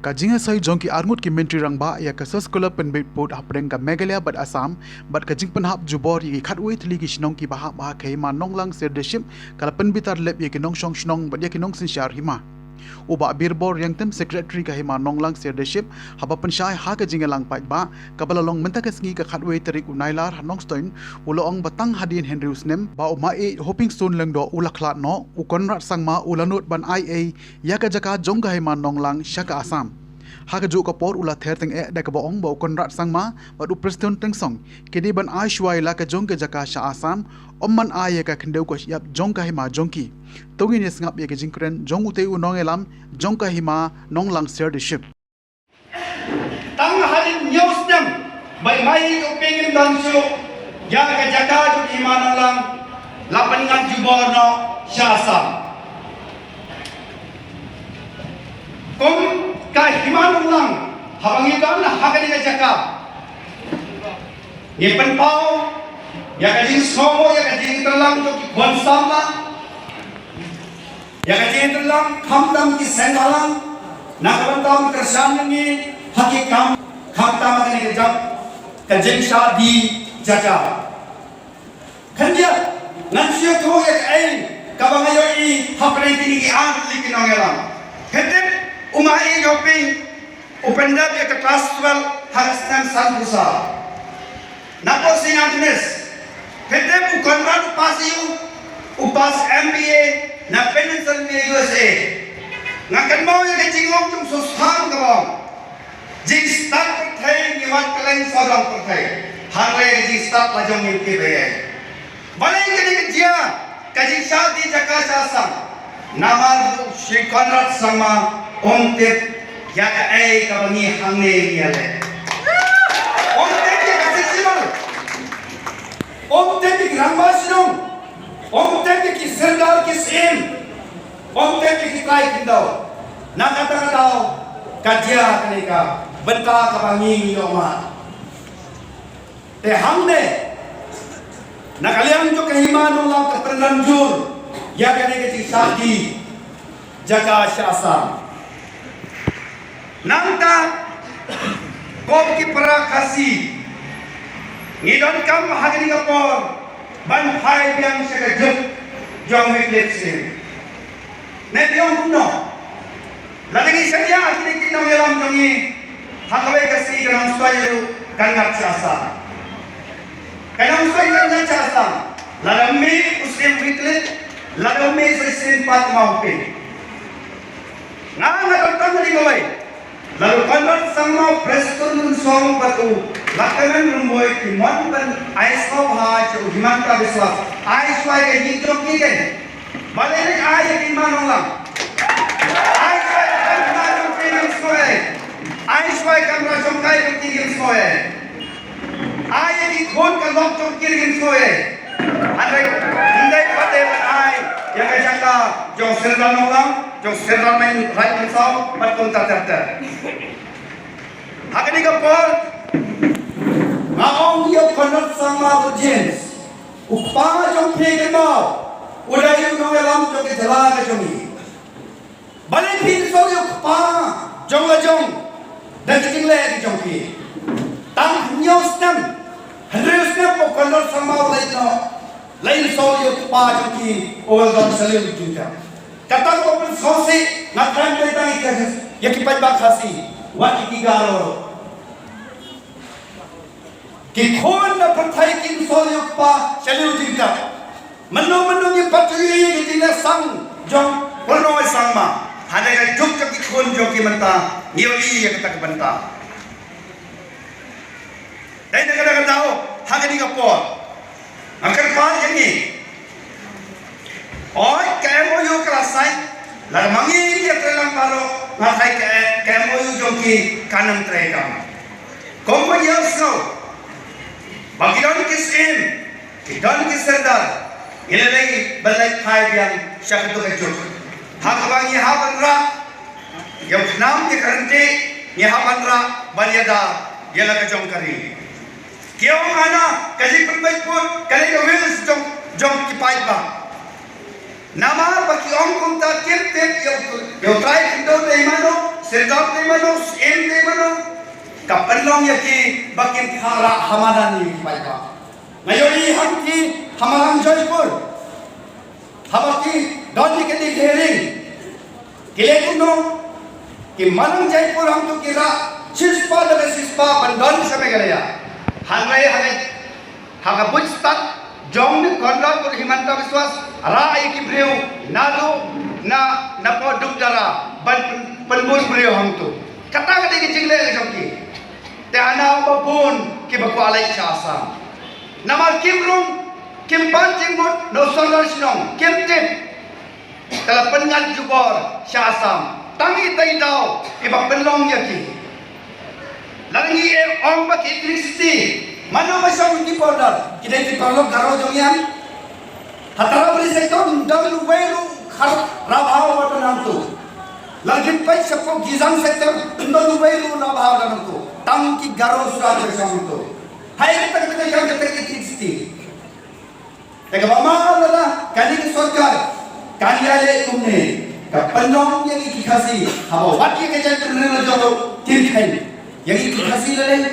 Kajinga sai jongki arngut ki menteri rangba ya ka sekolah penbet pot apreng ka Meghalaya bat Assam bat kajing penhap jubor yi khatwe thli ki shnong ki baha baha khema nonglang serdeship kala penbitar lep ye ki nong shong shnong bat ye ki nong sin shar hima uba birbor yang tem secretary ka hima nonglang serdeship haba penshai ha ka jinga lang pai ba kabala long menta ka sngi ka khatwe tarik unailar hanong stoin uloong batang hadin henrius nem ba uma e hoping stone lengdo ulaklat no ukonrat sangma ulanut ban ia ya ka jaka jongga hima nonglang shaka Assam Haka jo kapor ula ther teng da ka baong ba konrat sangma ba du preston teng song kedi ban ai shwai la ka jong ka jaka sha Assam omman ai ka khndeu ko yap jong ka hima jongki togi ne sngap ye ka jingkren jong ute u nong elam jong ka hima nong lang ser de ship tang halin news nem bai mai ko pengin dan su ya ka jaka ju hima nong lang lapan ngan jubor no sha Assam kom ka himanong lang habang ikan na hakani ka jaka ngipan pao ya ka jing somo ya ka jing terlang jo ki khon sama ya ka jing terlang khamdam ki sendalang na kabantam kersan ni hakikam khamtam ka ni jam ka jing sha di jaka khanja nan siyo ko ya ka ai ka bangayo I hapre ni ki an likinong elang khetep Umai Yoping Upenda dia ke kelas 12 Harusnya Sanbusa Napo Sinatines Kete bukan ran upasiu Upas MBA Na Pennsylvania USA Ngakan mau yang kecingong Jung susah kebong Jing start pertai Ngiwat kalian sodong pertai Hargai jing start lajong ngimpi bayai Balai kini kejia Kajing syadi jaka syasang Nama Syekh Konrad sama Omtep ya ka ai ka bangi hangne niale Omtep ya ka sisimal Omtep ki rambasinong Omtep ki serdar ki sim Omtep ki kai kindau na kata katau kadia kanika benta ka bangi yoma te hangne na kalian jo kahimano lang ka pernanjur ya kanika ti sadi jaga syasam Nanta Kop ki prakasi Ngidon kam hagani kapor Ban phai biang saka juk Jong wiklet sim Ne biong kuno Latangi sakya akini kinong yalam jongi Hakawai kasi kanang swayo Kangat sasa Kanang swayo kangat sasa Ladami usim wiklet Ladami sa simpat maupin Nga tentang ni gawai Lalu konrat sama preston song batu lakanan rumboy kimon ban ais ko ha chu himan ka biswas ais wai ke hitrok ni ken balene ai ke manong lang ais wai kan manong tingin soe ais wai kan rajong kai tingin soe ai ki khon ka lok chok tingin soe andai indai pate ai yang ka jaka jong serdan lang jong serdan main right insau patung tater Hakani kapor Ngaong dia konot sama urgence Upama jong pegen mau Udah yung nawelam jong itala ka jongi Balik pin so yung upama Jong la jong Dan kiting le di jong pi Tang nyos nem Hendrius nem po konot sama ulay no Lain so yung upama jong ki Uwal dong salim juga Katang ko pun sosi Ngatran ko itang ikas Yakipat bakasi Wat ikigaro Kikon na pertai kin soyok pa Shaliu jingka Menu-menu yang patui Kitina sang Jong Pernoy sang ma Hada ka juk ka kikon jong ki menta Ngiwi ya kata kebenta Dahil na kada tao Haga di kapor Angkar pa yang ni Oy KMOU kelasai Lalu mangi dia terlang baro Ngakai KMOU jong ki Kanang terekam Kompo yang snow Bagidan kisim, kidan kiserdar, ilalai balai khai biang syaktu kejuk. Hakabang yahaban ra, yang nam ye karante yahaban ra baliada yala kejong kari. Kiong ana kaji perbaik pun kali kawil jong kipai ba. Nama bagi orang kunta kirtet yo try kindo de mano Sirkap ni mano, em ni mano, kapenlong yaki bakin para hamadan ni baika. Ngayon hamki hamalang Jaipur, hamaki doni ke di hearing, kile kuno, ki manang Jaipur ham tu kira sispa dan sispa bandon sampai galaya. Hangai hagabuj stat jong ni Konrad Pur Himanta Biswas rai ki breu nado na poduk dara ban penbun breu ham tu. Kata kata ki jingle joki. Te ana babun ki baku alai chasa. Nama Kimrung Kim Pancing Mut no solar sinong Kim Tip kala pengan jubor syasam tangi tai dau iba penlong yaki. Langi ong bak electricity mana masam di border kita di tolong garo jongian hatara beri sektor dalu weru khar rabhaw watanam tu lagi pai sepok gizang sektor dalu weru rabhaw watanam tu tam ki garo surat bersam tu hai kita yang electricity tega mama lala kali ke सरकार कार्यालय तुमने का penlong yang dikasih hawa wakil kerja terlalu jauh tim yang dikasih lele